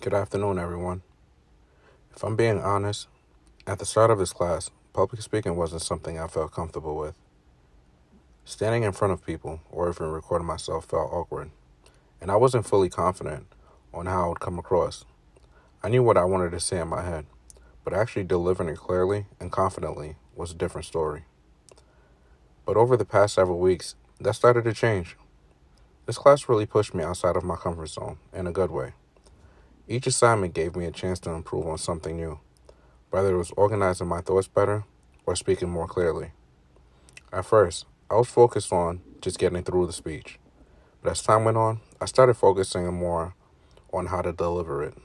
Good afternoon, everyone. If I'm being honest, at the start of this class, public speaking wasn't something I felt comfortable with. Standing in front of people or even recording myself felt awkward, and I wasn't fully confident on how I would come across. I knew what I wanted to say in my head, but actually delivering it clearly and confidently was a different story. But over the past several weeks, that started to change. This class really pushed me outside of my comfort zone in a good way. Each assignment gave me a chance to improve on something new, whether it was organizing my thoughts better or speaking more clearly. At first, I was focused on just getting through the speech, but as time went on, I started focusing more on how to deliver it,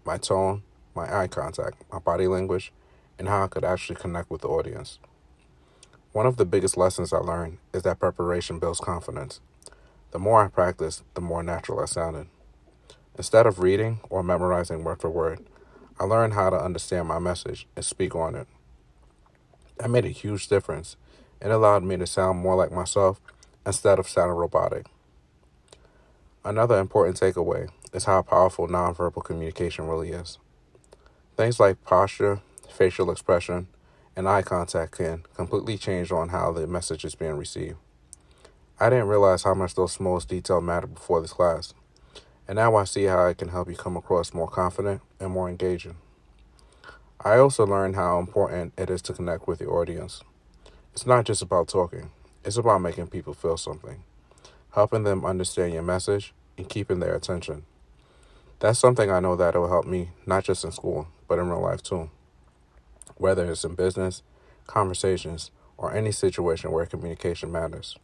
my tone, my eye contact, my body language, and how I could actually connect with the audience. One of the biggest lessons I learned is that preparation builds confidence. The more I practiced, the more natural I sounded. Instead of reading or memorizing word for word, I learned how to understand my message and speak on it. That made a huge difference. It allowed me to sound more like myself instead of sounding robotic. Another important takeaway is how powerful nonverbal communication really is. Things like posture, facial expression, and eye contact can completely change on how the message is being received. I didn't realize how much those smallest details mattered before this class, and now I see how it can help you come across more confident and more engaging. I also learned how important it is to connect with your audience. It's not just about talking, it's about making people feel something, helping them understand your message, and keeping their attention. That's something I know that will help me, not just in school, but in real life too, whether it's in business, conversations, or any situation where communication matters.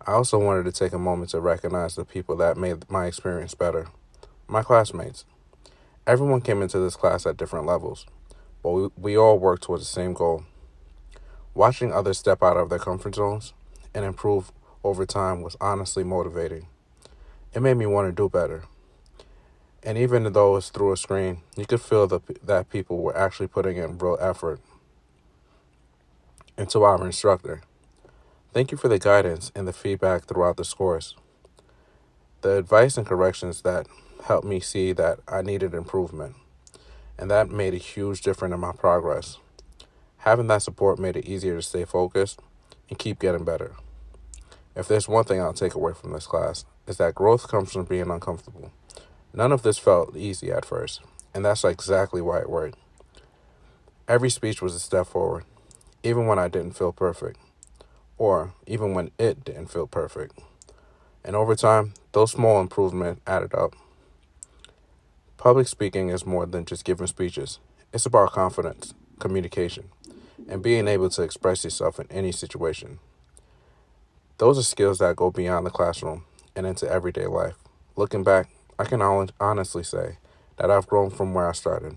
I also wanted to take a moment to recognize the people that made my experience better. My classmates. Everyone came into this class at different levels, but we all worked towards the same goal. Watching others step out of their comfort zones and improve over time was honestly motivating. It made me want to do better. And even though it's through a screen, you could feel that people were actually putting in real effort into our instructor. Thank you for the guidance and the feedback throughout this course. The advice and corrections that helped me see that I needed improvement, and that made a huge difference in my progress. Having that support made it easier to stay focused and keep getting better. If there's one thing I'll take away from this class, is that growth comes from being uncomfortable. None of this felt easy at first, and that's exactly why it worked. Every speech was a step forward, even when I didn't feel perfect, or even when it didn't feel perfect. And over time, those small improvements added up. Public speaking is more than just giving speeches. It's about confidence, communication, and being able to express yourself in any situation. Those are skills that go beyond the classroom and into everyday life. Looking back, I can honestly say that I've grown from where I started.